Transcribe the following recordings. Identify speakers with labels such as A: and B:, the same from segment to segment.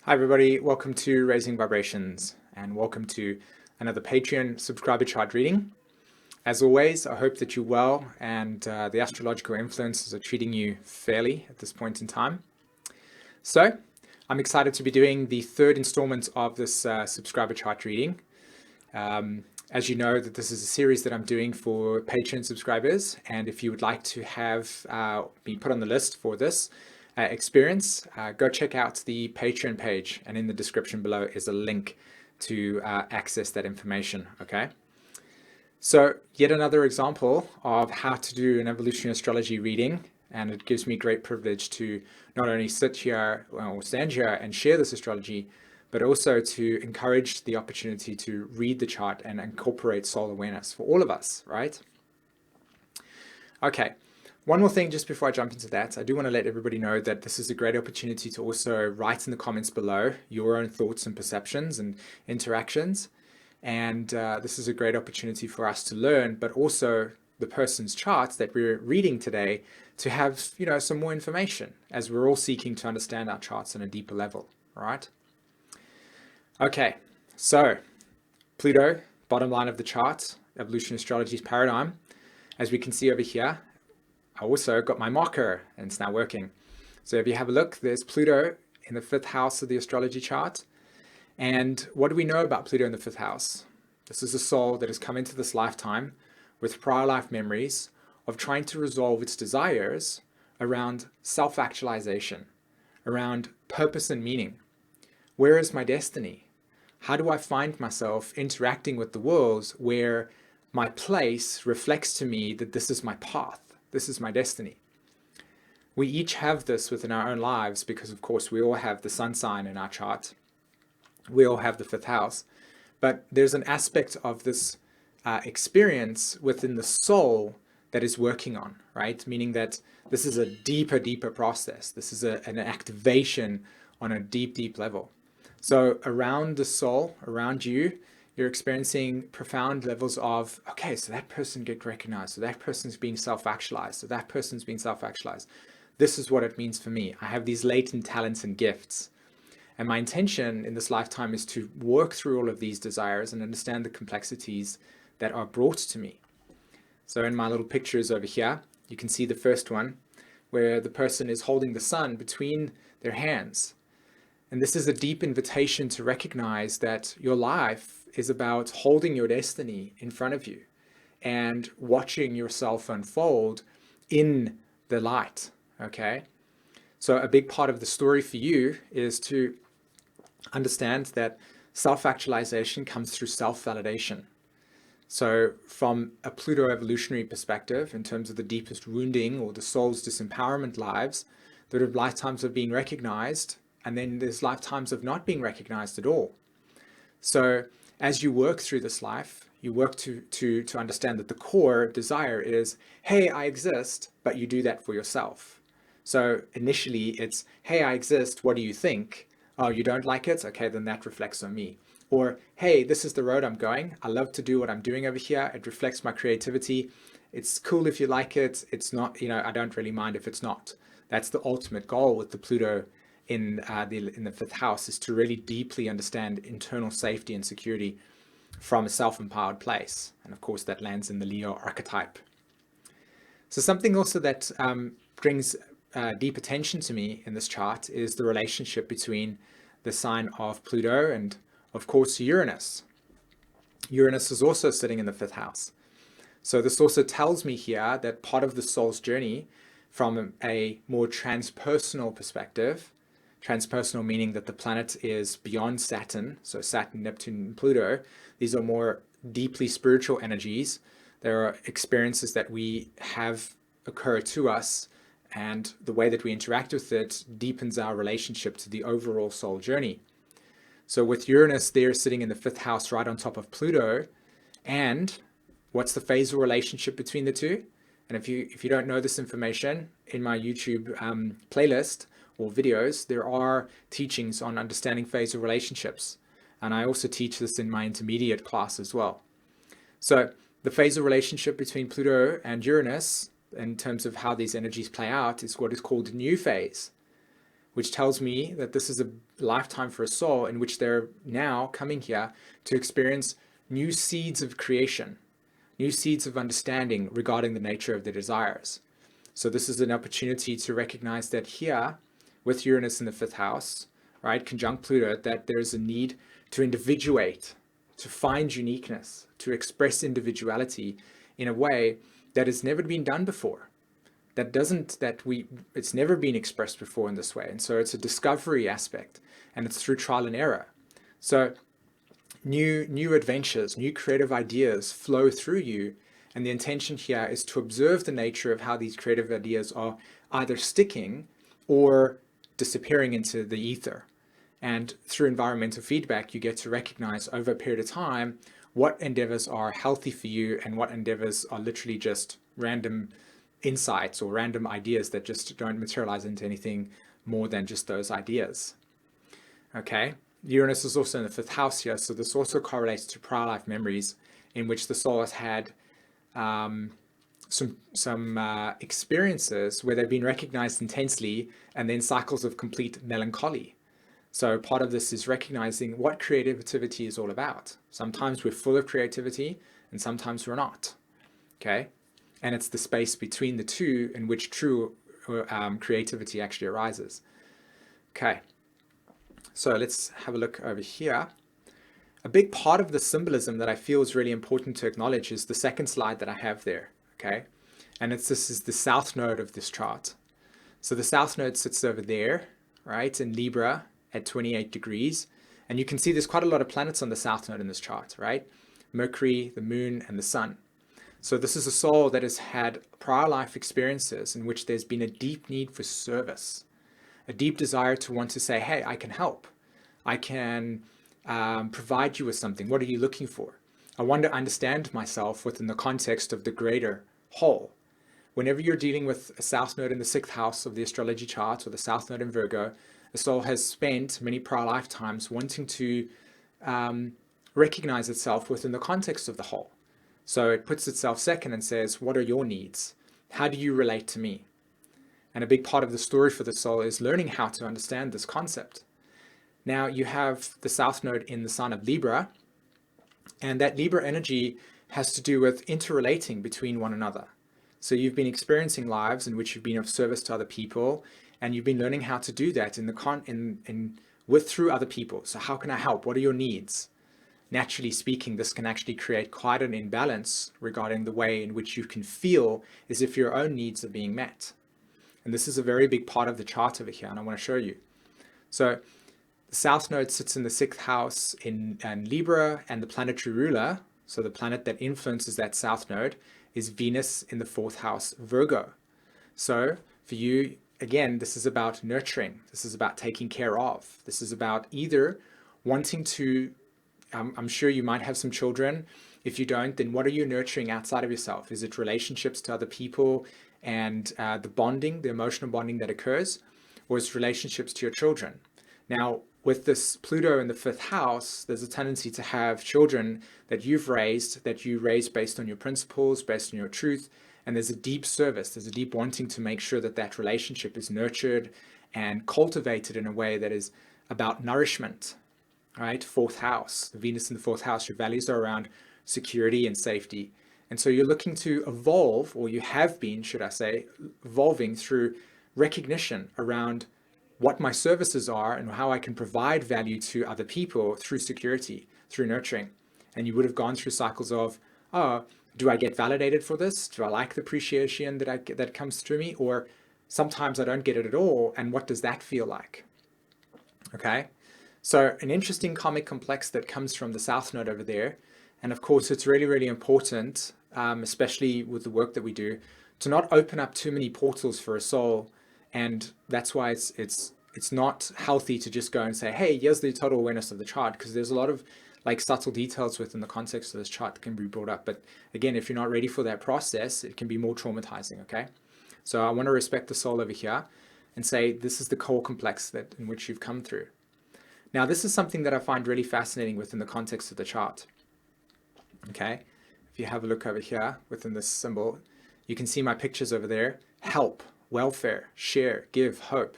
A: Hi everybody, welcome to Raising Vibrations and welcome to another Patreon subscriber chart reading. As always, I hope that you're well and the astrological influences are treating you fairly at this point in time. So, I'm excited to be doing the third installment of this subscriber chart reading. As you know, that this is a series that I'm doing for Patreon subscribers, and if you would like to have be put on the list for this experience, go check out the Patreon page, and in the description below is a link to access that information, okay? So yet another example of how to do an evolutionary astrology reading, and it gives me great privilege to not only sit here or stand here and share this astrology, but also to encourage the opportunity to read the chart and incorporate soul awareness for all of us, right? Okay. One more thing just before I jump into that, I do want to let everybody know that this is a great opportunity to also write in the comments below your own thoughts and perceptions and interactions. And this is a great opportunity for us to learn, but also the person's charts that we're reading today to have, some more information as we're all seeking to understand our charts on a deeper level, all right? Okay, so Pluto, bottom line of the chart, Evolutionary Astrology's paradigm. As we can see over here, I also got my marker and it's now working. So if you have a look, there's Pluto in the 5th house of the astrology chart. And what do we know about Pluto in the 5th house? This is a soul that has come into this lifetime with prior life memories of trying to resolve its desires around self-actualization, around purpose and meaning. Where is my destiny? How do I find myself interacting with the world where my place reflects to me that this is my path? This is my destiny. We each have this within our own lives because, of course, we all have the sun sign in our chart. We all have the 5th house. But there's an aspect of this experience within the soul that is working on, right? Meaning that this is a deeper process. This is an activation on a deep level. So around the soul, around you, you're experiencing profound levels of, okay, so that person get recognized, so that person's being self-actualized, so that person's being self-actualized. This is what it means for me. I have these latent talents and gifts. And my intention in this lifetime is to work through all of these desires and understand the complexities that are brought to me. So in my little pictures over here, you can see the first one where the person is holding the sun between their hands. And this is a deep invitation to recognize that your life is about holding your destiny in front of you and watching yourself unfold in the light, okay? So a big part of the story for you is to understand that self-actualization comes through self-validation. So from a Pluto evolutionary perspective, in terms of the deepest wounding or the soul's disempowerment lives, there are lifetimes of being recognized, and then there's lifetimes of not being recognized at all. So as you work through this life, you work to understand that the core desire is, hey, I exist, but you do that for yourself. So initially it's, hey, I exist, what do you think? Oh, you don't like it? Okay, then that reflects on me. Or, hey, this is the road I'm going. I love to do what I'm doing over here. It reflects my creativity. It's cool if you like it. It's not, I don't really mind if it's not. That's the ultimate goal with the Pluto in the 5th house, is to really deeply understand internal safety and security from a self-empowered place. And of course, that lands in the Leo archetype. So something also that brings deep attention to me in this chart is the relationship between the sign of Pluto and, of course, Uranus. Uranus is also sitting in the 5th house. So this also tells me here that part of the soul's journey from a more transpersonal perspective, transpersonal meaning that the planet is beyond Saturn, so Saturn, Neptune, and Pluto, these are more deeply spiritual energies. There are experiences that we have occur to us, and the way that we interact with it deepens our relationship to the overall soul journey. So with Uranus there sitting in the 5th house right on top of Pluto, and what's the phasal relationship between the two? And if you don't know this information, in my YouTube playlist or videos, there are teachings on understanding phasal relationships. And I also teach this in my intermediate class as well. So the phasal relationship between Pluto and Uranus, in terms of how these energies play out, is what is called new phase, which tells me that this is a lifetime for a soul in which they're now coming here to experience new seeds of creation, new seeds of understanding regarding the nature of their desires. So this is an opportunity to recognize that here, with Uranus in the fifth house, right, conjunct Pluto, that there's a need to individuate, to find uniqueness, to express individuality in a way that has never been done before. It's never been expressed before in this way. And so it's a discovery aspect, and it's through trial and error. So new adventures, new creative ideas flow through you. And the intention here is to observe the nature of how these creative ideas are either sticking or disappearing into the ether. And through environmental feedback, you get to recognize over a period of time what endeavors are healthy for you and what endeavors are literally just random insights or random ideas that just don't materialize into anything more than just those ideas. Okay, Uranus is also in the fifth house here, so this also correlates to prior life memories in which the soul has had some experiences where they've been recognized intensely and then cycles of complete melancholy. So part of this is recognizing what creativity is all about. Sometimes we're full of creativity and sometimes we're not. Okay, and it's the space between the two in which true creativity actually arises. Okay, so let's have a look over here. A big part of the symbolism that I feel is really important to acknowledge is the second slide that I have there, okay? And this is the south node of this chart. So the south node sits over there, right, in Libra at 28 degrees. And you can see there's quite a lot of planets on the south node in this chart, right? Mercury, the moon, and the sun. So this is a soul that has had prior life experiences in which there's been a deep need for service, a deep desire to want to say, hey, I can help. I can provide you with something. What are you looking for? I want to understand myself within the context of the greater whole. Whenever you're dealing with a south node in the sixth house of the astrology chart or the south node in Virgo, the soul has spent many prior lifetimes wanting to recognize itself within the context of the whole. So it puts itself second and says, what are your needs? How do you relate to me? And a big part of the story for the soul is learning how to understand this concept. Now you have the south node in the sign of Libra, and that Libra energy has to do with interrelating between one another. So you've been experiencing lives in which you've been of service to other people, and you've been learning how to do that through other people. So how can I help? What are your needs? Naturally speaking, this can actually create quite an imbalance regarding the way in which you can feel as if your own needs are being met. And this is a very big part of the chart over here, and I want to show you. So the south node sits in the sixth house in Libra, and the planetary ruler, so the planet that influences that south node, is Venus in the fourth house, Virgo. So for you, again, this is about nurturing. This is about taking care of. This is about either wanting to, I'm sure you might have some children. If you don't, then what are you nurturing outside of yourself? Is it relationships to other people and the bonding, the emotional bonding that occurs, or is it relationships to your children? Now, with this Pluto in the fifth house, there's a tendency to have children that you raise based on your principles, based on your truth, and there's a deep service, there's a deep wanting to make sure that that relationship is nurtured and cultivated in a way that is about nourishment, right? Fourth house, Venus in the fourth house, your values are around security and safety. And so you're looking to evolve, or you have been, should I say, evolving through recognition around what my services are and how I can provide value to other people through security, through nurturing. And you would have gone through cycles of, oh, do I get validated for this? Do I like the appreciation that comes through me? Or sometimes I don't get it at all. And what does that feel like? Okay. So an interesting karmic complex that comes from the south node over there. And of course, it's really, really important, especially with the work that we do, to not open up too many portals for a soul. And that's why it's not healthy to just go and say, hey, here's the total awareness of the chart, because there's a lot of like subtle details within the context of this chart that can be brought up. But again, if you're not ready for that process, it can be more traumatizing, okay? So I want to respect the soul over here and say, this is the core complex in which you've come through. Now, this is something that I find really fascinating within the context of the chart, okay? If you have a look over here within this symbol, you can see my pictures over there: help, welfare, share, give, hope.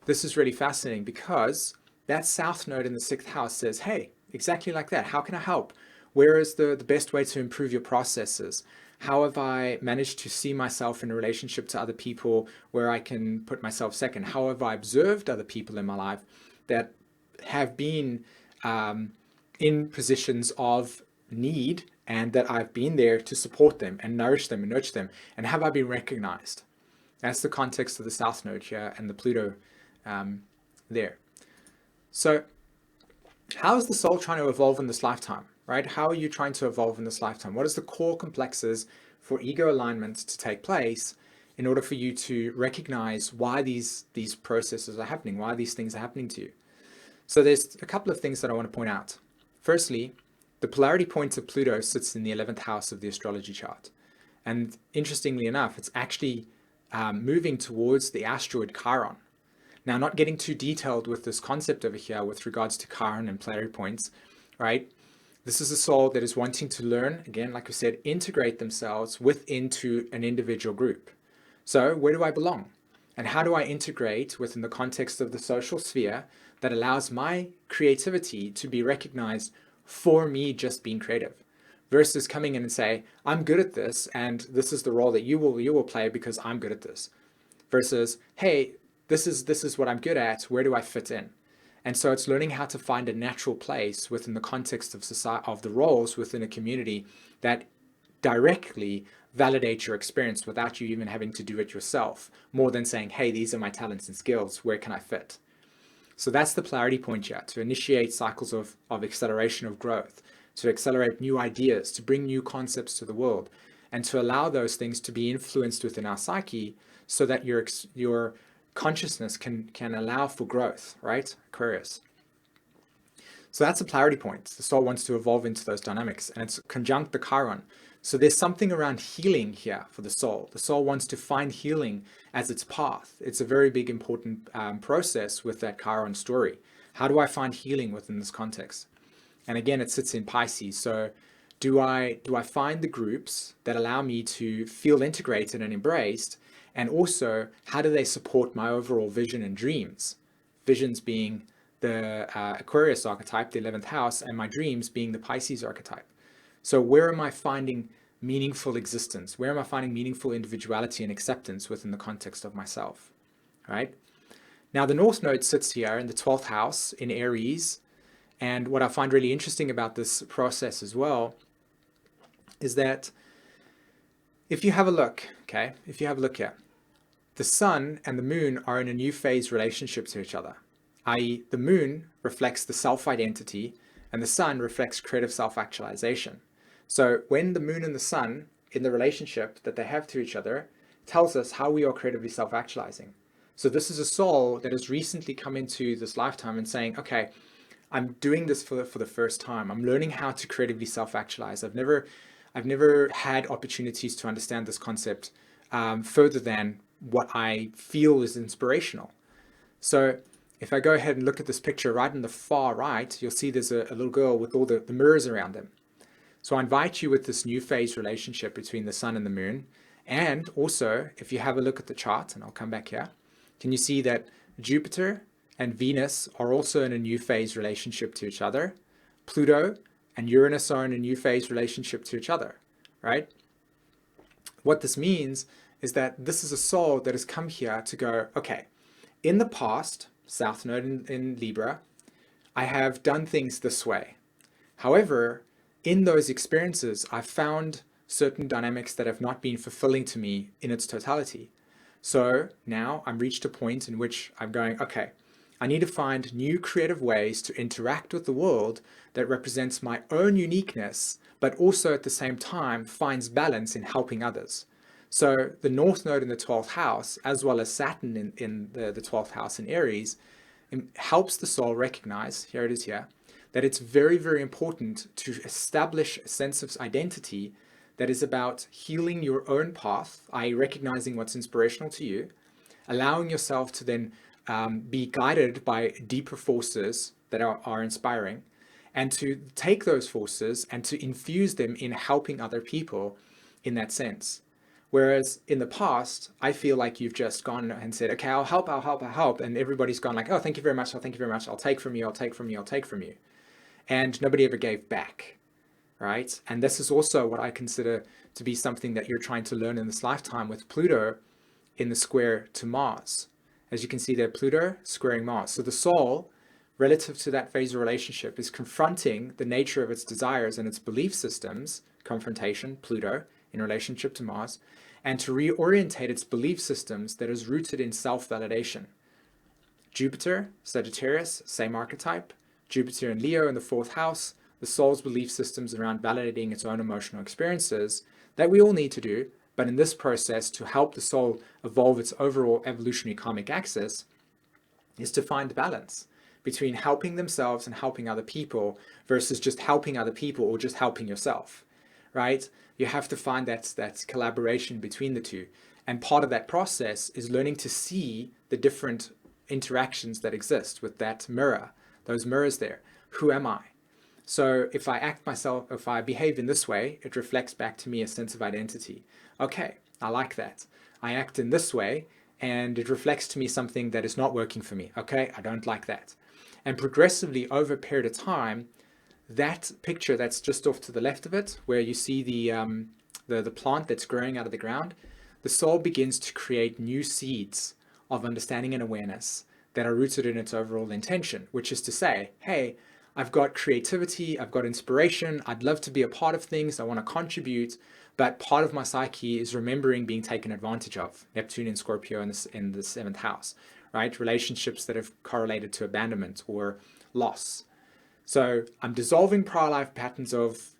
A: this is really fascinating because that south node in the 6th house says, hey, exactly like that. How can I help? Where is the best way to improve your processes? How have I managed to see myself in a relationship to other people where I can put myself second? How have I observed other people in my life that have been in positions of need and that I've been there to support them and nourish them and nurture them? And have I been recognized? That's the context of the South Node here and the Pluto there. So how is the soul trying to evolve in this lifetime, right? How are you trying to evolve in this lifetime? What is the core complexes for ego alignment to take place in order for you to recognize why these processes are happening, why these things are happening to you? So there's a couple of things that I want to point out. Firstly, the polarity point of Pluto sits in the 11th house of the astrology chart. And interestingly enough, it's actually moving towards the asteroid Chiron. Now, not getting too detailed with this concept over here with regards to Chiron and polarity points, right? This is a soul that is wanting to learn, again, like I said, integrate themselves into an individual group. So where do I belong? And how do I integrate within the context of the social sphere that allows my creativity to be recognized for me just being creative? Versus coming in and say, I'm good at this, and this is the role that you will play because I'm good at this. Versus, hey, this is what I'm good at. Where do I fit in? And so it's learning how to find a natural place within the context of society, of the roles within a community that directly validate your experience without you even having to do it yourself, more than saying, hey, these are my talents and skills. Where can I fit? So that's the polarity point here, to initiate cycles of acceleration of growth, to accelerate new ideas, to bring new concepts to the world, and to allow those things to be influenced within our psyche so that your consciousness can allow for growth, right? Aquarius. So that's a polarity point. The soul wants to evolve into those dynamics, and it's conjunct the Chiron. So there's something around healing here for the soul. The soul wants to find healing as its path. It's a very big, important process with that Chiron story. How do I find healing within this context? And again, it sits in Pisces. So do I find the groups that allow me to feel integrated and embraced? And also, how do they support my overall vision and dreams? Visions being the Aquarius archetype, the 11th house, and my dreams being the Pisces archetype. So where am I finding meaningful existence? Where am I finding meaningful individuality and acceptance within the context of myself, right? Now, the North Node sits here in the 12th house in Aries. And what I find really interesting about this process as well is that if you have a look, okay, if you have a look here, the sun and the moon are in a new phase relationship to each other, i.e. the moon reflects the self-identity and the sun reflects creative self-actualization. So when the moon and the sun in the relationship that they have to each other tells us how we are creatively self-actualizing. So this is a soul that has recently come into this lifetime and saying, okay, I'm doing this for the first time. I'm learning how to creatively self-actualize. I've never had opportunities to understand this concept further than what I feel is inspirational. So if I go ahead and look at this picture right in the far right, you'll see there's a little girl with all the mirrors around them. So I invite you with this new phase relationship between the sun and the moon. And also, if you have a look at the chart, and I'll come back here, can you see that Jupiter and Venus are also in a new phase relationship to each other? Pluto and Uranus are in a new phase relationship to each other, right? What this means is that this is a soul that has come here to go, okay, in the past, South Node in Libra, I have done things this way. However, in those experiences, I've found certain dynamics that have not been fulfilling to me in its totality. So now I'm reached a point in which I'm going, okay, I need to find new creative ways to interact with the world that represents my own uniqueness, but also at the same time finds balance in helping others. So the North Node in the 12th house, as well as Saturn in the 12th house in Aries, helps the soul recognize, here it is here, that it's very, very important to establish a sense of identity that is about healing your own path, i.e. recognizing what's inspirational to you, allowing yourself to then be guided by deeper forces that are inspiring, and to take those forces and to infuse them in helping other people in that sense. Whereas in the past, I feel like you've just gone and said, okay, I'll help, I'll help, I'll help. And everybody's gone like, oh, thank you very much. Oh, thank you very much. I'll take from you. I'll take from you. I'll take from you. And nobody ever gave back, right? And this is also what I consider to be something that you're trying to learn in this lifetime with Pluto in the square to Mars. As you can see there, Pluto squaring Mars. So the soul, relative to that phase of relationship, is confronting the nature of its desires and its belief systems, confrontation, Pluto, in relationship to Mars, and to reorientate its belief systems that is rooted in self-validation. Jupiter, Sagittarius, same archetype. Jupiter and Leo in the 4th house, the soul's belief systems around validating its own emotional experiences that we all need to do, but in this process, to help the soul evolve its overall evolutionary karmic axis, is to find balance between helping themselves and helping other people versus just helping other people or just helping yourself, right? You have to find that collaboration between the two. And part of that process is learning to see the different interactions that exist with that mirror, those mirrors there. Who am I? So if I behave in this way, it reflects back to me a sense of identity. Okay, I like that. I act in this way and it reflects to me something that is not working for me. Okay, I don't like that. And progressively over a period of time, that picture that's just off to the left of it, where you see the plant that's growing out of the ground, the soul begins to create new seeds of understanding and awareness that are rooted in its overall intention, which is to say, hey, I've got creativity, I've got inspiration, I'd love to be a part of things, I want to contribute, but part of my psyche is remembering being taken advantage of. Neptune in Scorpio in the 7th house, right? Relationships that have correlated to abandonment or loss. So I'm dissolving prior life patterns of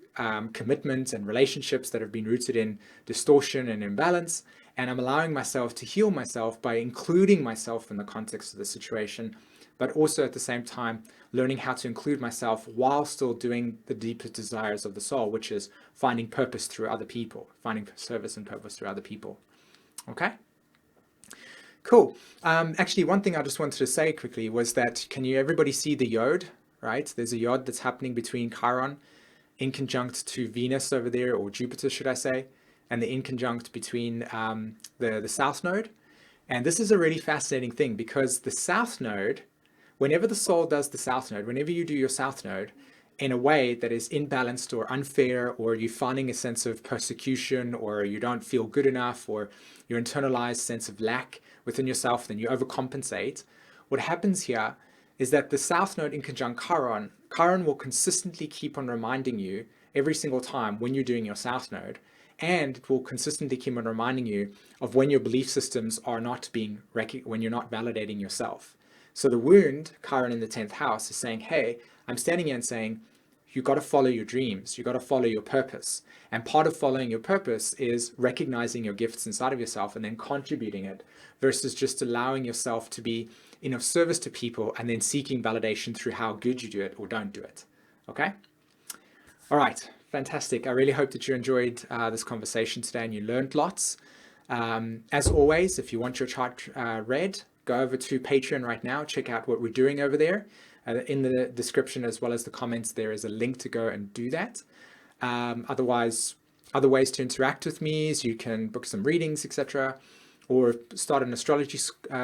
A: commitment and relationships that have been rooted in distortion and imbalance, and I'm allowing myself to heal myself by including myself in the context of the situation, but also at the same time learning how to include myself while still doing the deepest desires of the soul, which is finding purpose through other people, finding service and purpose through other people. Okay? Cool. Actually, one thing I just wanted to say quickly was that, can you everybody see the yod, right? There's a yod that's happening between Chiron in conjunct to Venus over there, or Jupiter, should I say, and the inconjunct between the South Node. And this is a really fascinating thing because the South Node, whenever the soul does the South Node, whenever you do your South Node in a way that is imbalanced or unfair, or you're finding a sense of persecution, or you don't feel good enough, or your internalized sense of lack within yourself, then you overcompensate. What happens here is that the South Node in conjunct Chiron will consistently keep on reminding you every single time when you're doing your South Node, and it will consistently keep on reminding you of when your belief systems are not being when you're not validating yourself. So the wound, Chiron in the 10th house, is saying, hey, I'm standing here and saying, you got to follow your dreams, you got to follow your purpose. And part of following your purpose is recognizing your gifts inside of yourself and then contributing it, versus just allowing yourself to be of service to people and then seeking validation through how good you do it or don't do it. Okay? All right, fantastic. I really hope that you enjoyed this conversation today and you learned lots. As always, if you want your chart read, go over to Patreon right now, check out what we're doing over there. In the description as well as the comments, there is a link to go and do that. Otherwise, other ways to interact with me is you can book some readings, etc., or start an astrology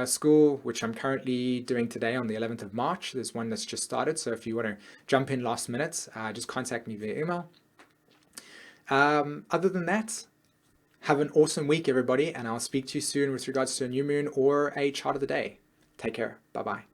A: school, which I'm currently doing today on the 11th of March. There's one that's just started, so if you want to jump in last minute, just contact me via email. Other than that, have an awesome week, everybody, and I'll speak to you soon with regards to a new moon or a chart of the day. Take care. Bye-bye.